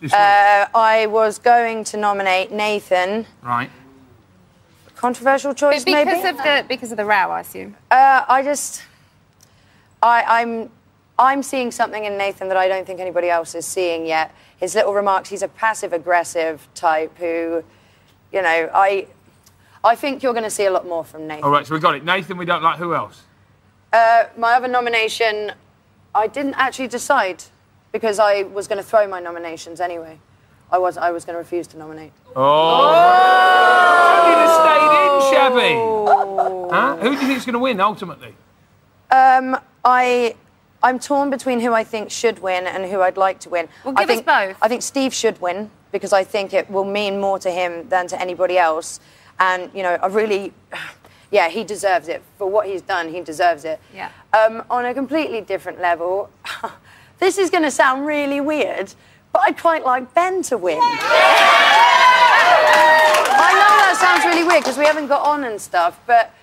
this week? I was going to nominate Nathan. Right. Controversial choice, maybe? Because of the row, I assume. I'm seeing something in Nathan that I don't think anybody else is seeing yet. His little remarks, he's a passive-aggressive type who, you know, I think you're going to see a lot more from Nathan. All right, so we got it. Nathan, we don't like. Who else? My other nomination, I didn't actually decide because I was going to throw my nominations anyway. I was going to refuse to nominate. Oh! You'd have stayed in, Shabby. Huh? Who do you think is going to win, ultimately? I'm torn between who I think should win and who I'd like to win. Well, give us both. I think Steve should win because I think it will mean more to him than to anybody else. And, you know, I really... Yeah, he deserves it. For what he's done, he deserves it. Yeah. On a completely different level, this is going to sound really weird, but I'd quite like Ben to win. I know that sounds really weird because we haven't got on and stuff, but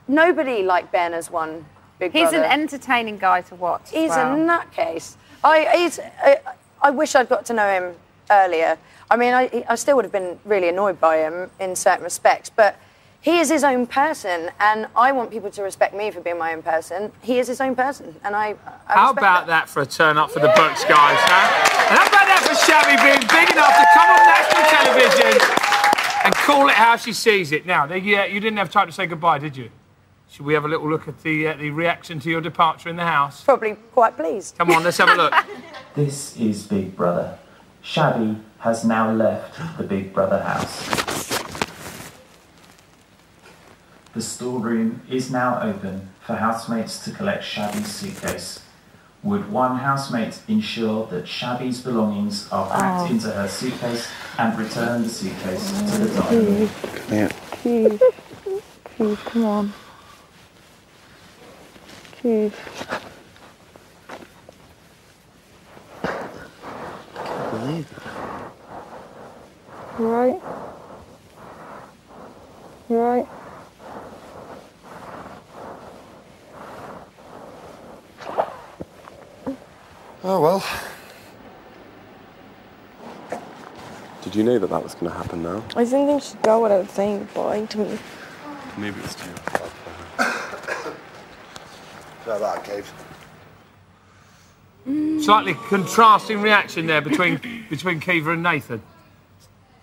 nobody like Ben has won Big Brother. He's an entertaining guy to watch. He's a nutcase. I wish I'd got to know him earlier. I mean, I still would have been really annoyed by him in certain respects, but he is his own person, and I want people to respect me for being my own person. He is his own person, and I How about that for a turn up for the books, guys, huh? And how about that for Shabby being big enough to come on national television and call it how she sees it? Now, you didn't have time to say goodbye, did you? Should we have a little look at the reaction to your departure in the house? Probably quite pleased. Come on, let's have a look. This is Big Brother. Shabby has now left the Big Brother house. The storeroom is now open for housemates to collect Shabby's suitcase. Would one housemate ensure that Shabby's belongings are packed into her suitcase and return the suitcase to the dining room? Yeah. Keith, come on. Keith. Can't believe it. You right? You right? Oh, well. Did you know that was going to happen now? I didn't think she'd go without saying goodbye to me. Maybe it's too hard for her. How about that, Keith? Slightly contrasting reaction there between Kiva and Nathan.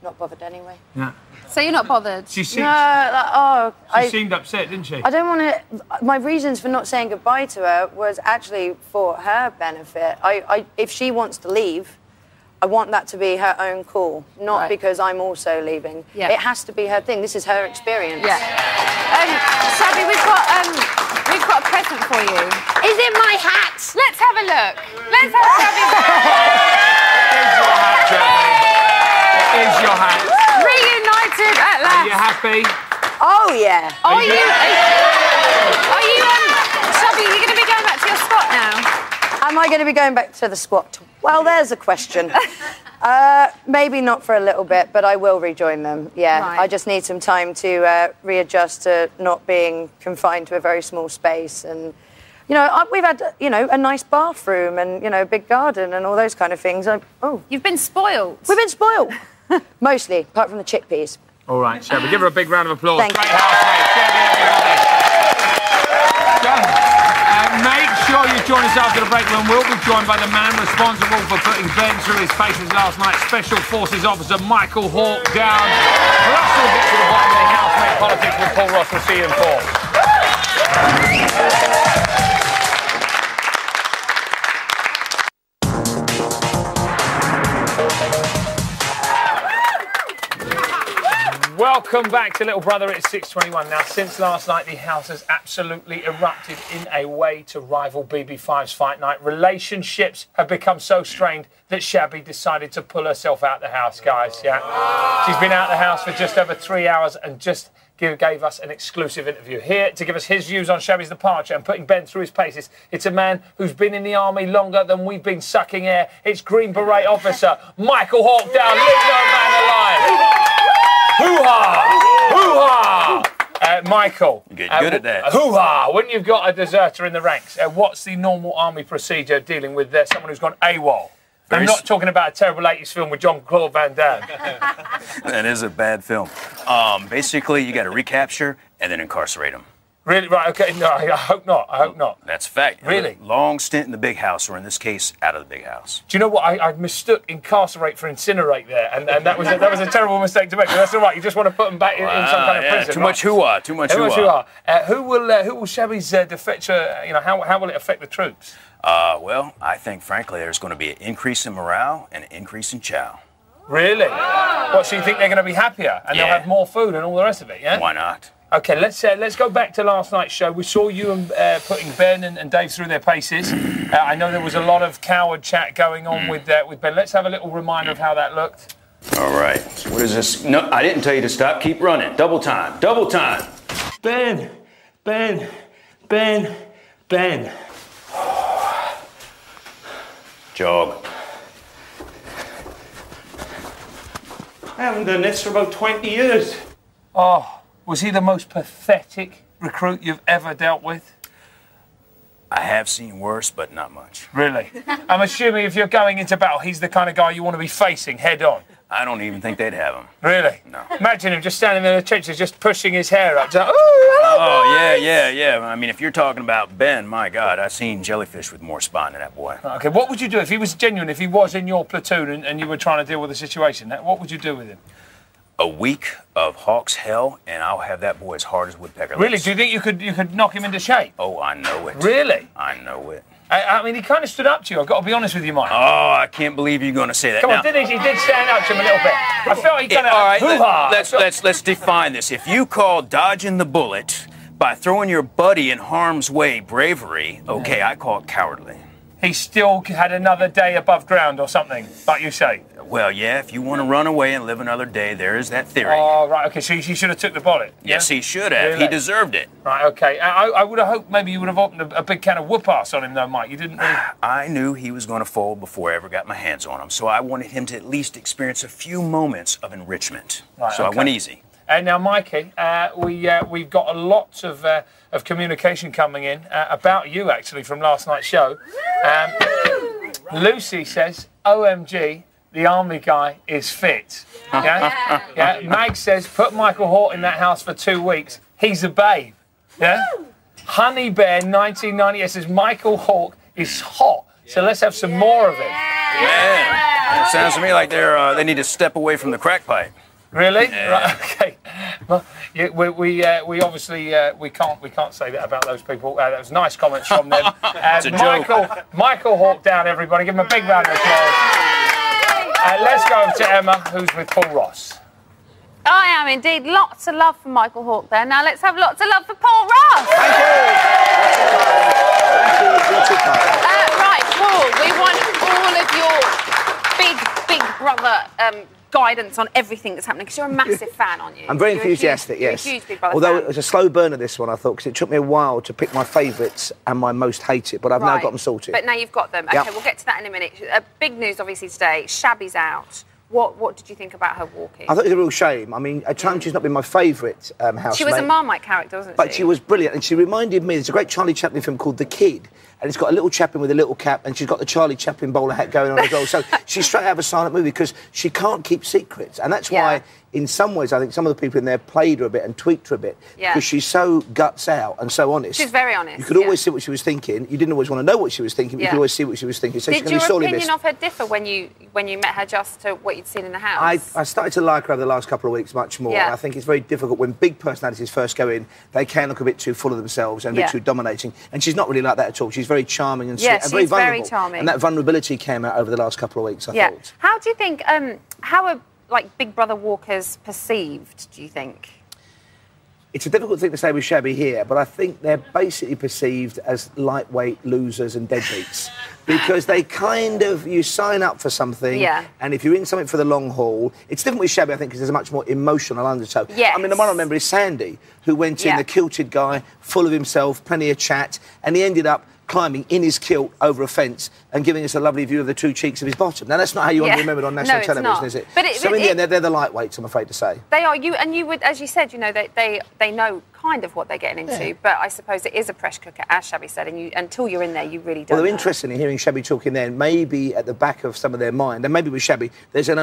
Not bothered anyway. Yeah. So you're not bothered? She seemed, she seemed upset, didn't she? I don't want to... My reasons for not saying goodbye to her was actually for her benefit. If she wants to leave, I want that to be her own call, not because I'm also leaving. Yeah. It has to be her thing. This is her experience. Yeah. Shabby, we've got a present for you. Is it my hat? Let's have a look. Let's have Shabby's It is your hat. Reunited at last. Are you happy? Oh, yeah. Are you, Shabby, are you going to be going back to your squat now? Am I going to be going back to the squat? Well, there's a question. Maybe not for a little bit, but I will rejoin them, yeah. Right. I just need some time to readjust to not being confined to a very small space. And, you know, we've had, you know, a nice bathroom and, you know, a big garden and all those kind of things. You've been spoiled. We've been spoiled. Mostly, apart from the chickpeas. All right, Shabby, give her a big round of applause. Thank Great you. housemate, Shabby, everybody. Make sure you join us after the break when we'll be joined by the man responsible for putting Ben through his paces last night, Special Forces Officer Michael Hawke down. Plus, we'll get to the bottom of the housemate politics with Paul Ross. We'll see you in 4. Welcome back to Little Brother. It's 6:21 now. Since last night, the house has absolutely erupted in a way to rival BB5's Fight Night. Relationships have become so strained that Shabby decided to pull herself out the house, guys. Yeah, she's been out the house for just over 3 hours and just gave us an exclusive interview. Here to give us his views on Shabby's departure and putting Ben through his paces, it's a man who's been in the army longer than we've been sucking air. It's Green Beret officer Michael Hawke down. Leave no man alive. Hoo-ha! Hoo-ha! Michael. You're getting good at that. Hoo-ha! When you've got a deserter in the ranks, what's the normal army procedure dealing with someone who's gone AWOL? I'm not talking about a terrible 80s film with Jean-Claude Van Damme. That is a bad film. Basically, you got to recapture and then incarcerate them. Really? Right, okay. No, I hope not. I hope not. That's a fact. Really? Long stint in the big house, or in this case, out of the big house. Do you know what? I mistook incarcerate for incinerate there, and that was a terrible mistake to make. But that's all right. You just want to put them back in some kind of prison. Too much hoo-ah. Too much hoo-ah. Who will Shabby's defection? How will it affect the troops? Well, I think, frankly, there's going to be an increase in morale and an increase in chow. Really? What? So you think they're going to be happier and they'll have more food and all the rest of it? Yeah. Why not? Okay, let's go back to last night's show. We saw you putting Ben and Dave through their paces. I know there was a lot of coward chat going on with Ben. Let's have a little reminder of how that looked. All right. What is this? No, I didn't tell you to stop. Keep running. Double time. Double time. Ben. Jog. I haven't done this for about 20 years. Oh, was he the most pathetic recruit you've ever dealt with? I have seen worse, but not much. Really? I'm assuming if you're going into battle, he's the kind of guy you want to be facing head on. I don't even think they'd have him. Really? No. Imagine him just standing in the trenches, just pushing his hair up. Like, Yeah. I mean, if you're talking about Ben, my God, I've seen jellyfish with more spine than that boy. Okay, what would you do if he was genuine, if he was in your platoon and you were trying to deal with the situation? What would you do with him? A week of Hawk's hell, and I'll have that boy as hard as woodpecker. Really? Do you think you could knock him into shape? Oh, I know it. Really? I know it. I mean, he kind of stood up to you. I've got to be honest with you, Mike. Oh, I can't believe you're going to say that. Come on, didn't he? He did stand up to him a little bit. I felt he kind of... All right, let's define this. If you call dodging the bullet by throwing your buddy in harm's way bravery, okay, I call it cowardly. He still had another day above ground or something, like you say. Well, yeah, if you want to run away and live another day, there is that theory. Oh, right, okay, so he should have took the bullet. Yes, he should have. Really? He deserved it. Right, okay. I would have hoped maybe you would have opened a big can of whoop-ass on him, though, Mike. You didn't really... I knew he was going to fold before I ever got my hands on him, so I wanted him to at least experience a few moments of enrichment. Right, so I went easy. And now, Mikey, we've got a lot of communication coming in about you, actually, from last night's show. Lucy says, OMG, the army guy is fit. Yeah? Mag says, put Michael Hort in that house for 2 weeks. He's a babe. Yeah? Honey Bear 1998 says, Michael Hort is hot. So let's have some more of it. Man, it sounds to me like they need to step away from the crack pipe. Really? Yeah. Right, okay. Well, we obviously we can't say that about those people. That was nice comments from them. It's a joke. Michael Hawk down, everybody. Give him a big round of applause. Let's go over to Emma, who's with Paul Ross. I am indeed. Lots of love for Michael Hawke there. Now let's have lots of love for Paul Ross. Thank you. Right, Paul, we want all of your big brother guidance on everything that's happening, because you're a massive fan, aren't you? I'm very enthusiastic, yes. You're a huge Big Brother Although fan. it was a slow burner, this one, I thought, because it took me a while to pick my favourites and my most hated, but I've now got them sorted. But now you've got them. Okay, we'll get to that in a minute. Big news, obviously, today. Shabby's out. What did you think about her walking? I thought it was a real shame. I mean, at times she's not been my favourite housemate. She was a Marmite character, wasn't she? But she was brilliant, and she reminded me, there's a great Charlie Chaplin film called The Kid, and it's got a little Chaplin with a little cap, and she's got the Charlie Chaplin bowler hat going on as well. So she's straight out of a silent movie, because she can't keep secrets, and that's why, in some ways, I think some of the people in there played her a bit and tweaked her a bit, because she's so guts out and so honest. She's very honest. You could always see what she was thinking. You didn't always want to know what she was thinking, but you could always see what she was thinking. So did your opinion of her differ when you met her just to what you'd seen in the house? I started to like her over the last couple of weeks much more. And I think it's very difficult when big personalities first go in. They can look a bit too full of themselves and a bit too dominating. And she's not really like that at all. She's very charming and sweet and very vulnerable. Very charming. And that vulnerability came out over the last couple of weeks, I thought. How do you think? How are Big Brother walkers perceived? Do you think? It's a difficult thing to say with Shabby here, but I think they're basically perceived as lightweight losers and deadbeats. Because they kind of, you sign up for something, and if you're in something for the long haul, it's different with Shabby, I think, because there's a much more emotional undertow. I mean, the one I remember is Sandy, who went in, the kilted guy, full of himself, plenty of chat, and he ended up climbing in his kilt over a fence and giving us a lovely view of the 2 cheeks of his bottom. Now, that's not how you want to be remembered on national television, not. is it? But so in the end, they're the lightweights, I'm afraid to say. They are. You would, as you said, you know, they know kind of what they're getting into, but I suppose it is a pressure cooker, as Shabby said, and until you're in there, you really don't know. Well, interestingly, hearing Shabby talking then, maybe at the back of some of their mind, and maybe with Shabby, there's an